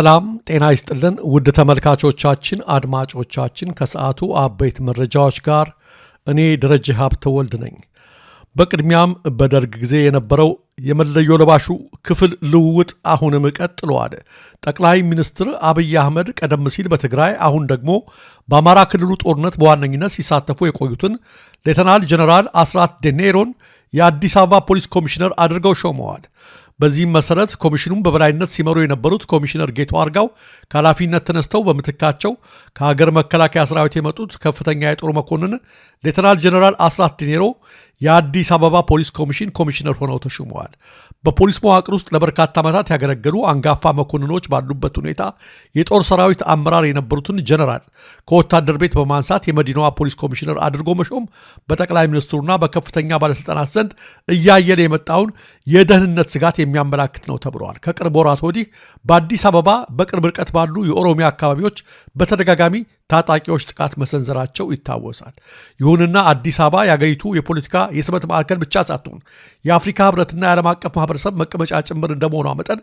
ሰላም ጤና ይስጥልን ውድ ተመልካቾቻችን አድማጮቻችን ከሰዓቱ አበይት መረጃዎች ጋር እኔ ደረጀ ሀብተወልድ ነኝ። በቅድሚያም በደርግ ጊዜ የነበረው የመለዮ ለባሹ ክፍል ልውውጥ አሁንም ቀጥሏል። ጠቅላይ ሚኒስትር አብይ አህመድ ቀደም ሲል በትግራይ አሁን ደግሞ በአማራ ክልሉ ጦርነት በዋነኝነት ሲሳተፉ የቆዩትን ሌተናል ጀነራል አስራት ዴኔሮን የአዲስ አበባ ፖሊስ ኮሚሽነር አድርገው ሾመዋል። በዚህም መሰረት ኮሚሽኑን በበላይነት ሲመሩ የነበሩት ኮሚሽነር ጌቱ አርጋው ከኃላፊነት ተነስተው በምትካቸው ከሀገር መከላከያ ሰራዊት የመጡት ከፍተኛ የጦር መኮንን ሌተናል ጀነራል አስራት ዲኔሮ የአዲስ አበባ ፖሊስ ኮሚሽን ኮሚሽነር ሆነው ተሹመዋል። በፖሊስ መዋቅር ውስጥ ለበርካታ ዓመታት ያገለገሉ አንጋፋ መኮንኖች ባሉበት ሁኔታ የጦር ሰራዊት አመራር የነበሩትን ጀነራል ከወታደር ቤት በማንሳት የመዲናዋ ፖሊስ ኮሚሽነር አድርጎ መሾም በጠቅላይ ሚኒስትሩና በከፍተኛ ባለስልጣናት ዘንድ እያየለ የመጣውን የደህንነት ስጋት የሚያመላክት ነው ተብለዋል። ከቅርብ ወራት ወዲህ በአዲስ አበባ በቅርብ ርቀት ባሉ የኦሮሚያ አካባቢዎች በተደጋጋሚ ታጣቂዎች ጥቃት መሰንዘራቸው ይታወሳል። ይሁንና አዲስ አበባ የአገሪቱ የፖለቲካ የስበት ማዕከል ብቻ ሳትሆን የአፍሪካ ህብረትና የዓለም አቀፍ ማህበረሰብ መቀመጫ ጭምር እንደመሆኗ መጠን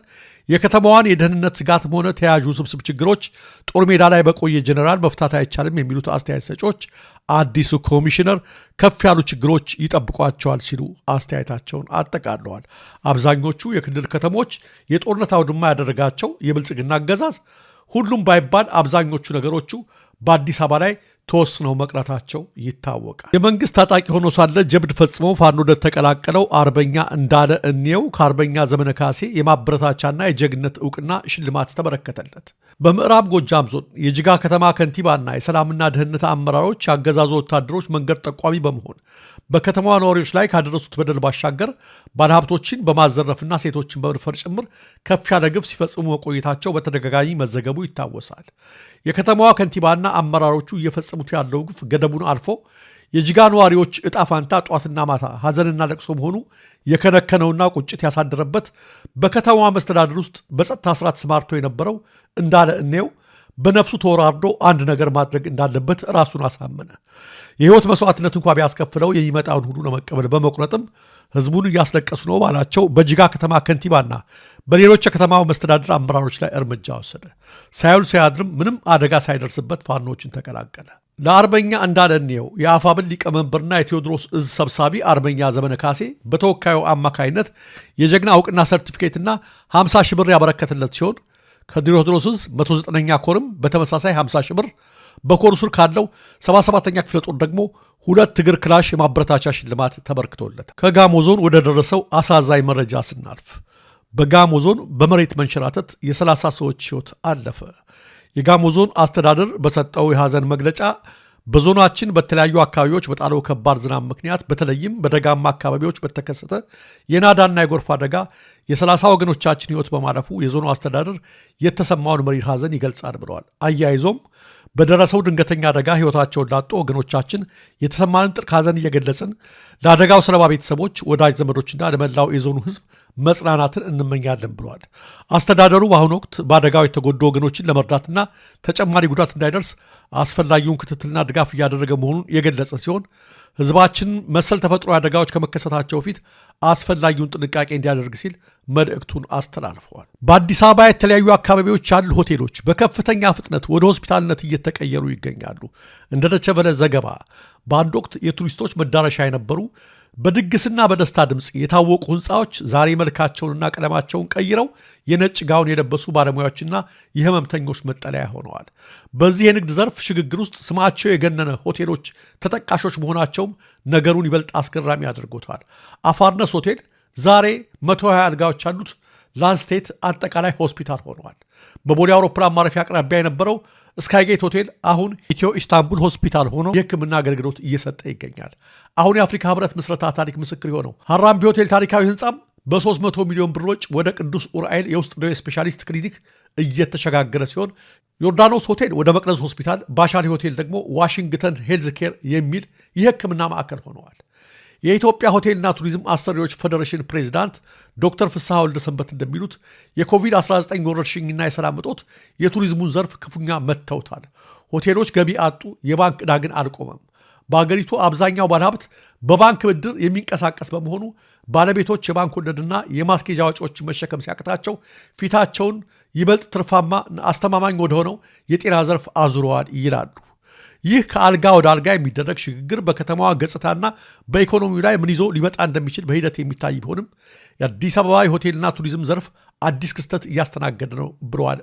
የከተማዋን የደህንነት ስጋትም ሆነ ተያያዥ ውስብስብ ችግሮች ጦር ሜዳ ላይ በቆየ ጀነራል መፍታት አይቻልም የሚሉት አስተያየት ሰጪዎች አዲሱ ኮሚሽነር ከፍ ያሉ ችግሮች ይጠብቋቸዋል ሲሉ አስተያየታቸውን አጠቃለዋል። አብዛኞቹ የክልል ከተሞች የጦርነት አውድማ ያደረጋቸው የብልጽግና አገዛዝ ሁሉም ባይባል አብዛኞቹ ነገሮቹ በአዲስ አበባ ላይ ተወስነው መቅረታቸው ይታወቃል። የመንግስት ታጣቂ ሆኖ ሳለ ጀብድ ፈጽመው ፋኖ ተቀላቀለው አርበኛ እንዳለ እንየው ከአርበኛ ዘመነ ካሴ የማበረታቻና የጀግነት እውቅና ሽልማት ተበረከተለት። በምዕራብ ጎጃም ዞን የጅጋ ከተማ ከንቲባና የሰላምና ደህንነት አመራሮች ያገዛዙ ወታደሮች መንገድ ጠቋሚ በመሆን በከተማዋ ነዋሪዎች ላይ ካደረሱት በደል ባሻገር ባለሀብቶችን በማዘረፍና ሴቶችን በመድፈር ጭምር ከፍ ያለ ግፍ ሲፈጽሙ መቆየታቸው በተደጋጋሚ መዘገቡ ይታወሳል። የከተማዋ ከንቲባና አመራሮቹ እየፈጸሙት ያለው ግፍ ገደቡን አልፎ የጅጋ ነዋሪዎች እጣ ፋንታ ጧትና ማታ ሐዘንና ለቅሶ መሆኑ የከነከነውና ቁጭት ያሳደረበት በከተማዋ መስተዳድር ውስጥ በጸጥታ ስራ ተሰማርቶ የነበረው እንዳለ እንየው በነፍሱ ተወራርዶ አንድ ነገር ማድረግ እንዳለበት ራሱን አሳመነ። የህይወት መስዋዕትነት እንኳ ቢያስከፍለው የሚመጣውን ሁሉ ለመቀበል በመቁረጥም ህዝቡን እያስለቀሱ ነው ባላቸው በጅጋ ከተማ ከንቲባና በሌሎች የከተማው መስተዳድር አመራሮች ላይ እርምጃ ወሰደ። ሳይውል ሳያድርም ምንም አደጋ ሳይደርስበት ፋኖችን ተቀላቀለ። ለአርበኛ እንዳለ እንየው የአፋብን ሊቀመንበርና የቴዎድሮስ እዝ ሰብሳቢ አርበኛ ዘመነ ካሴ በተወካዩ አማካይነት የጀግና እውቅና ሰርቲፊኬትና 50 ሺህ ብር ያበረከተለት ሲሆን ከቴዎድሮስ እዝ 109ኛ ኮርም በተመሳሳይ 50 ሺህ ብር በኮሩ ስር ካለው 77ኛ ክፍለ ጦር ደግሞ 2 እግር ክላሽ የማበረታቻ ሽልማት ተበርክቶለታል። ከጋሞ ዞን ወደ ደረሰው አሳዛኝ መረጃ ስናልፍ በጋሞ ዞን በመሬት መንሸራተት የ30 ሰዎች ህይወት አለፈ። የጋሞ ዞን አስተዳደር በሰጠው የሐዘን መግለጫ በዞናችን በተለያዩ አካባቢዎች በጣለው ከባድ ዝናብ ምክንያት በተለይም በደጋማ አካባቢዎች በተከሰተ የናዳና የጎርፍ አደጋ የ30 ወገኖቻችን ህይወት በማለፉ የዞኑ አስተዳደር የተሰማውን መሪር ሐዘን ይገልጻል ብለዋል። አያይዞም በደረሰው ድንገተኛ አደጋ ህይወታቸውን ላጡ ወገኖቻችን የተሰማንን ጥልቅ ሐዘን እየገለጽን ለአደጋው ሰለባ ቤተሰቦች፣ ወዳጅ ዘመዶችና ለመላው የዞኑ ህዝብ መጽናናትን እንመኛለን ብለዋል። አስተዳደሩ በአሁኑ ወቅት በአደጋው የተጎዱ ወገኖችን ለመርዳትና ተጨማሪ ጉዳት እንዳይደርስ አስፈላጊውን ክትትልና ድጋፍ እያደረገ መሆኑን የገለጸ ሲሆን ህዝባችን መሰል ተፈጥሮ አደጋዎች ከመከሰታቸው በፊት አስፈላጊውን ጥንቃቄ እንዲያደርግ ሲል መልእክቱን አስተላልፈዋል። በአዲስ አበባ የተለያዩ አካባቢዎች ያሉ ሆቴሎች በከፍተኛ ፍጥነት ወደ ሆስፒታልነት እየተቀየሩ ይገኛሉ። እንደ ዶይቼ ቬለ ዘገባ በአንድ ወቅት የቱሪስቶች መዳረሻ የነበሩ በድግስና በደስታ ድምፅ የታወቁ ህንፃዎች ዛሬ መልካቸውንና ቀለማቸውን ቀይረው የነጭ ጋውን የለበሱ ባለሙያዎችና የህመምተኞች መጠለያ ሆነዋል። በዚህ የንግድ ዘርፍ ሽግግር ውስጥ ስማቸው የገነነ ሆቴሎች ተጠቃሾች መሆናቸውም ነገሩን ይበልጥ አስገራሚ አድርጎታል። አፋርነስ ሆቴል ዛሬ 120 አልጋዎች ያሉት ላንስቴት አጠቃላይ ሆስፒታል ሆነዋል። በቦሌ አውሮፕላን ማረፊያ አቅራቢያ የነበረው ስካይጌት ሆቴል አሁን ኢትዮ ኢስታንቡል ሆስፒታል ሆኖ የህክምና አገልግሎት እየሰጠ ይገኛል። አሁን የአፍሪካ ህብረት ምስረታ ታሪክ ምስክር የሆነው ሀራምቢ ሆቴል ታሪካዊ ህንፃም በ300 ሚሊዮን ብር ወጪ ወደ ቅዱስ ኡራኤል የውስጥ ደዌ ስፔሻሊስት ክሊኒክ እየተሸጋገረ ሲሆን ዮርዳኖስ ሆቴል ወደ መቅረዝ ሆስፒታል፣ ባሻሊ ሆቴል ደግሞ ዋሽንግተን ሄልዝ ኬር የሚል የህክምና ማዕከል ሆነዋል። የኢትዮጵያ ሆቴልና ቱሪዝም አሰሪዎች ፌዴሬሽን ፕሬዝዳንት ዶክተር ፍስሐ ወልደሰንበት እንደሚሉት የኮቪድ-19 ወረርሽኝና የሰላም እጦት የቱሪዝሙን ዘርፍ ክፉኛ መተውታል። ሆቴሎች ገቢ አጡ፣ የባንክ ዕዳ ግን አልቆመም። በአገሪቱ አብዛኛው ባለሀብት በባንክ ብድር የሚንቀሳቀስ በመሆኑ ባለቤቶች የባንክ ወለድና የማስኬጃ ወጪዎችን መሸከም ሲያቅታቸው ፊታቸውን ይበልጥ ትርፋማ አስተማማኝ ወደሆነው የጤና ዘርፍ አዙረዋል ይላሉ። ይህ ከአልጋ ወደ አልጋ የሚደረግ ሽግግር በከተማዋ ገጽታና በኢኮኖሚው ላይ ምን ይዞ ሊመጣ እንደሚችል በሂደት የሚታይ ቢሆንም የአዲስ አበባ የሆቴልና ቱሪዝም ዘርፍ አዲስ ክስተት እያስተናገደ ነው ብለዋል።